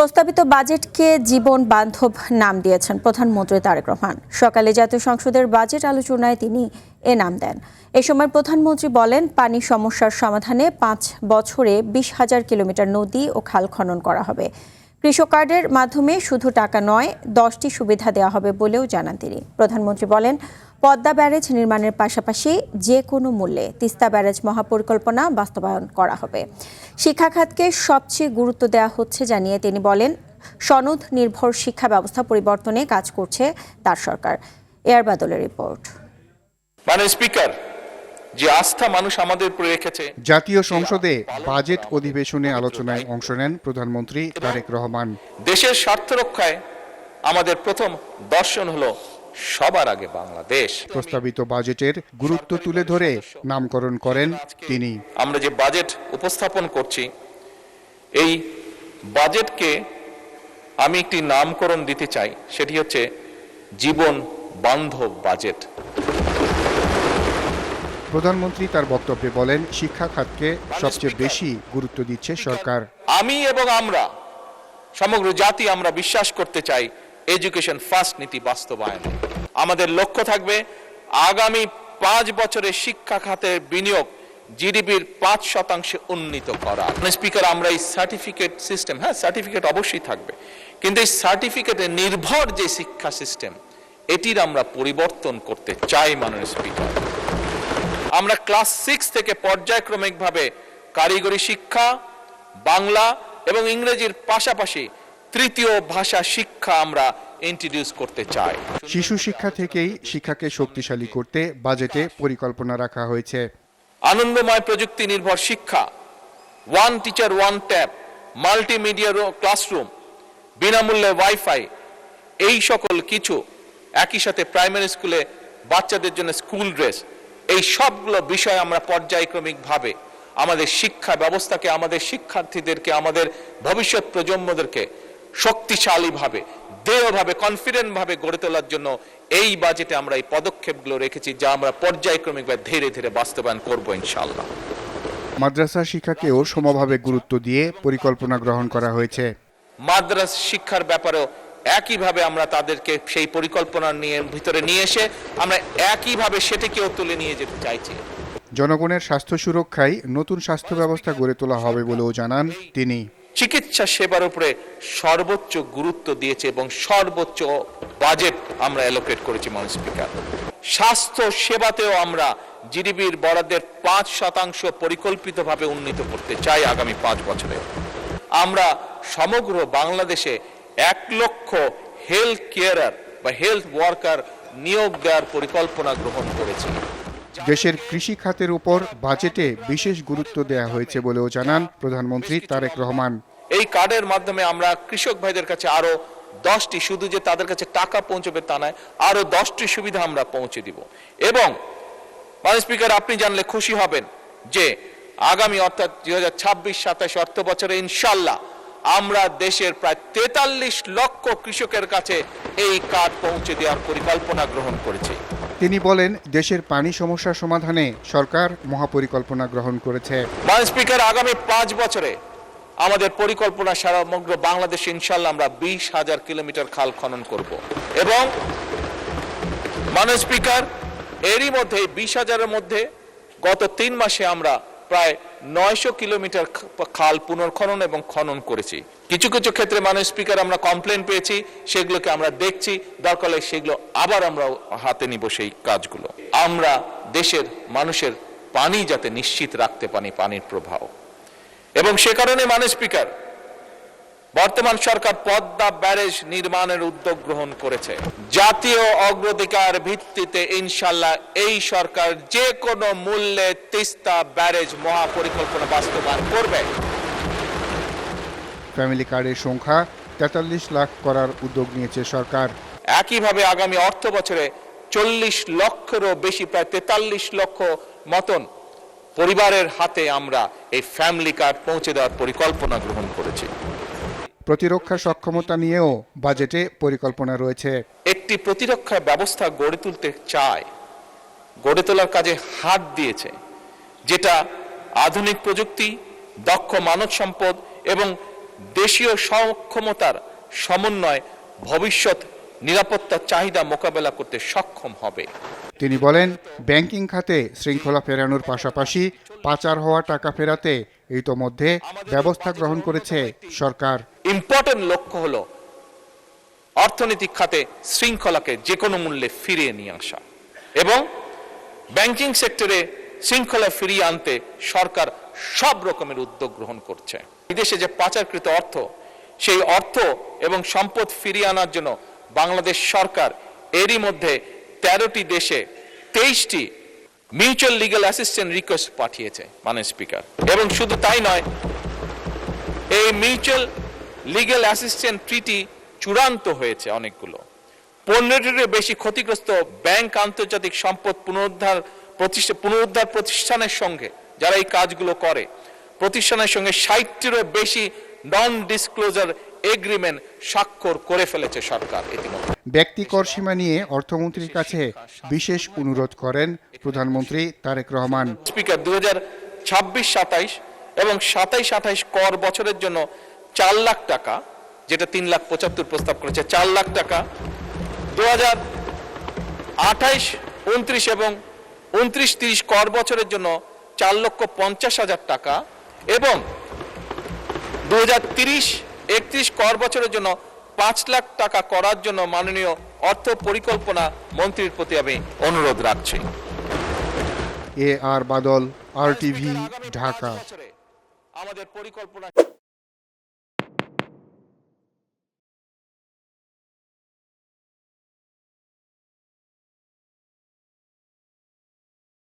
প্রস্তাবিত বাজেটকে জীবন বান্ধব নাম দিয়েছেন প্রধানমন্ত্রী তারেক রহমান। সকালে জাতীয় সংসদের বাজেট আলোচনায় তিনি এ নাম দেন। এ সময় প্রধানমন্ত্রী বলেন, পানি সমস্যার সমাধানে 5 বছরে 20,000 কিলোমিটার নদী ও খাল খনন করা হবে। কৃষক কার্ডের মাধ্যমে শুধু টাকা নয়, 10টি সুবিধা দেওয়া হবে বলেও জানান তিনি। প্রধানমন্ত্রী বলেন, পদ্মা ব্যারেজ নির্মাণের পাশাপাশি যে কোনো মূল্যে তিস্তা ব্যারেজ মহাপরিকল্পনা বাস্তবায়ন করা হবে। শিক্ষা খাতকে সবচেয়ে গুরুত্ব দেওয়া হচ্ছে জানিয়ে তিনি বলেন, সনদ নির্ভর শিক্ষা ব্যবস্থা পরিবর্তনে কাজ করছে তার সরকার। এয়ার বাদলের রিপোর্ট। মাননীয় স্পিকার, যে আস্থা মানুষ আমাদের উপরে রেখেছে। জাতীয় সংসদে বাজেট অধিবেশনে আলোচনায় অংশ নেন প্রধানমন্ত্রী তারেক রহমান। দেশের স্বার্থ রক্ষায় আমাদের প্রথম দর্শন হলো সবার আগে বাংলাদেশ। প্রস্তাবিত বাজেটের গুরুত্ব তুলে ধরে নামকরণ করেন তিনি। আমরা যে বাজেট উপস্থাপন করছি, এই বাজেটকে আমি একটি নামকরণ দিতে চাই, সেটি হচ্ছে জীবন বান্ধব বাজেট। প্রধানমন্ত্রী তার বক্তব্যে বলেন, শিক্ষা খাতকে সবচেয়ে বেশি গুরুত্ব দিচ্ছে সরকার। আমি এবং আমরা সমগ্র জাতি আমরা বিশ্বাস করতে চাই এডুকেশন ফার্স্ট নীতি বাস্তবায়নে। আমাদের লক্ষ্য থাকবে আগামী 5 বছরে শিক্ষা খাতের বিনিয়োগ জিডিপির 5% উন্নীত করা। স্পিকার, আমরা এই সার্টিফিকেট সিস্টেম, সার্টিফিকেট অবশ্যই থাকবে, কিন্তু এই সার্টিফিকেটে নির্ভর যে শিক্ষা সিস্টেম, এটির আমরা পরিবর্তন করতে চাই। মাননীয় স্পিকার, আমরা ক্লাস 6 থেকে পর্যায়ক্রমিকভাবে কারিগরি শিক্ষা, বাংলা এবং ইংরেজির পাশাপাশি তৃতীয় ভাষা শিক্ষা আমরা ইন্ট্রোডিউস করতে চাই। শিশু শিক্ষা থেকেই শিক্ষাকে শক্তিশালী করতে বাজেটে পরিকল্পনা রাখা হয়েছে। আনন্দময় প্রযুক্তি নির্ভর শিক্ষা, one teacher one tab, multimedia classroom, বিনামূল্যে ওয়াইফাই, এই সকল কিছু, একই সাথে প্রাইমারি স্কুলে বাচ্চাদের জন্য স্কুল ড্রেস, এই সবগুলো বিষয় আমরা পর্যায়ক্রমিকভাবে আমাদের শিক্ষা ব্যবস্থাকে, আমাদের শিক্ষার্থীদেরকে, আমাদের ভবিষ্যৎ প্রজন্মদেরকে শক্তিশালীভাবে, দৃঢ়ভাবে, কনফিডেন্টভাবে গড়ে তোলার জন্য এই বাজেটে আমরা এই পদক্ষেপগুলো রেখেছি, যা আমরা পর্যায়ক্রমিকভাবে ধীরে ধীরে বাস্তবায়ন করব ইনশাআল্লাহ। মাদ্রাসা শিক্ষাকেও সমভাবে গুরুত্ব দিয়ে পরিকল্পনা গ্রহণ করা হয়েছে। মাদ্রাসা শিক্ষার ব্যাপারেও একইভাবে আমরা তাদেরকে সেই পরিকল্পনা ভিতরে নিয়ে এসে আমরা একইভাবে সেটিকেও তুলে নিয়ে যেতে চাইছি। জনগণের স্বাস্থ্য সুরক্ষায় নতুন স্বাস্থ্য ব্যবস্থা গড়ে তোলা হবে বলেও জানান তিনি। চিকিৎসা সেবার উপরে সর্বোচ্চ গুরুত্ব দিয়েছে এবং সর্বোচ্চ বাজেট আমরা অ্যালোকেট করেছি। মাননীয় স্পিকার, স্বাস্থ্য সেবাতেও আমরা জিডিপির বরাদ্দের 5% পরিকল্পিতভাবে উন্নীত করতে চাই আগামী 5 বছরে। আমরা সমগ্র বাংলাদেশে 1 লক্ষ হেলথ কেয়ারার বা হেলথ ওয়ার্কার নিয়োগ দেওয়ার পরিকল্পনা গ্রহণ করেছি। দেশের কৃষি খাতের উপর বাজেটে বিশেষ গুরুত্ব দেওয়া হয়েছে বলেও জানান প্রধানমন্ত্রী তারেক রহমান। এই কার্ডের মাধ্যমে আমরা কৃষক ভাইদের কাছে আরো 10টি, শুধু যে তাদের কাছে টাকা পৌঁছবে তা নয়, আরো 10টি সুবিধা আমরা পৌঁছে দিব। এবং মাননীয় স্পিকার, আপনি জানলে খুশি হবেন যে আগামী অর্থাৎ 2026-27 অর্থ বছরে ইনশাআল্লাহ আমরা দেশের প্রায় 43 লক্ষ কৃষকের কাছে এই কার্ড পৌঁছে দেওয়ার পরিকল্পনা গ্রহণ করেছি। তিনি বলেন, দেশের পানি সমস্যা সমাধানে সরকার মহাপরিকল্পনা গ্রহণ করেছে। মাননীয় স্পিকার, আগামী 5 বছরে আমাদের পরিকল্পনা সমগ্র বাংলাদেশে ইনশাআল্লাহ আমরা 20,000 কিলোমিটার খাল খনন করব। এবং মাননীয় স্পিকার, এরই মধ্যে 20,000-এর মধ্যে গত 3 মাসে আমরা প্রায় 900 কিলোমিটার খাল পুনর্খনন এবং খনন করেছি। কিছু কিছু ক্ষেত্রে মাননীয় স্পিকার আমরা কমপ্লেন পেয়েছি, সেগুলোকে আমরা দেখছি, দরকার হলে সেগুলো আবার আমরা হাতে নিব সেই কাজগুলো। আমরা দেশের মানুষের পানি যাতে নিশ্চিত রাখতে পারি, পানির প্রবাহ, এবং সে কারণে মাননীয় স্পিকার, বর্তমান সরকার পদ্মা ব্যারেজ নির্মাণের উদ্যোগ গ্রহণ করেছে। জাতীয় অগ্রাধিকার ভিত্তিতে ইনশাআল্লাহ এই সরকার যে কোনো মূল্যে তিস্তা ব্যারেজ মহাপরিকল্পনা বাস্তবায়ন করবে। ফ্যামিলি কার্ডের সংখ্যা 43 লাখ করার উদ্যোগ নিয়েছে সরকার। একইভাবে আগামী অর্থ বছরে 40 লক্ষেরও বেশি, প্রায় 43 লক্ষ মতন পরিবারের হাতে আমরা এই ফ্যামিলি কার্ড পৌঁছে দেওয়ার পরিকল্পনা গ্রহণ করেছি। প্রতিরক্ষা সক্ষমতা নিয়েও বাজেটে পরিকল্পনা রয়েছে। একটি প্রতিরক্ষা ব্যবস্থা গড়ে তুলতে চায়, গড়ে তোলার কাজে হাত দিয়েছে, যেটা আধুনিক প্রযুক্তি, দক্ষ মানব সম্পদ এবং দেশীয় সক্ষমতার সমন্বয় ভবিষ্যৎ নিরাপত্তা চাহিদা মোকাবেলা করতে সক্ষম হবে। তিনি বলেন, ব্যাংকিং খাতে শৃঙ্খলা ফেরানোর পাশাপাশি পাচার হওয়া টাকা ফেরাতে ইতোমধ্যে ব্যবস্থা গ্রহণ করেছে সরকার। ইম্পর্টেন্ট লক্ষ্য হলো অর্থনৈতিক খাতে শৃঙ্খলাকে যে কোনো মূল্যে ফিরিয়ে নিয়ে আসা এবং ব্যাংকিং সেক্টরে শৃঙ্খলা ফিরিয়ে আনতে সরকার সব রকমের উদ্যোগ গ্রহণ করছে। বিদেশে যে পাচারকৃত অর্থ, সেই অর্থ এবং সম্পদ ফিরিয়ে আনার জন্য বাংলাদেশ সরকার এরই মধ্যে 13টি দেশে 23টি মিউচুয়াল লিগ্যাল অ্যাসিস্ট্যান্স রিকোয়েস্ট পাঠিয়েছে মাননীয় স্পিকার। এবং শুধু তাই নয়, এই মিউচুয়াল লিগ্যাল অ্যাসিস্ট্যান্স ট্রিটি চূড়ান্ত হয়েছে অনেকগুলো। 15টিরও বেশি ক্ষতিগ্রস্ত ব্যাংক আন্তর্জাতিক সম্পদ পুনরুদ্ধার প্রতিষ্ঠানের সঙ্গে, যারা এই কাজগুলো করে, প্রতিষ্ঠানের সঙ্গে 60টিরও বেশি নন ডিসক্লোজার এগ্রিমেন্ট স্বাক্ষর করে ফেলেছে সরকার ইতিমধ্যে। ব্যক্তি কর সীমা নিয়ে অর্থমন্ত্রীর কাছে বিশেষ অনুরোধ করেন প্রধানমন্ত্রী তারেক রহমান। স্পিকার 2026-27 এবং 27-28 কর বছরের জন্য 4 লাখ টাকা, যেটা 3,75,000 প্রস্তাব করেছে, 4 লাখ টাকা, 2028-29 এবং 29-30 কর বছরের জন্য 4,50,000 টাকা এবং 2030-31 কর বছরের জন্য 5 লাখ টাকা করার জন্য মাননীয় অর্থ পরিকল্পনা মন্ত্রীর প্রতি আমি অনুরোধ রাখছি। এ আর বাদল, RTV, ঢাকা। আমাদের পরিকল্পনা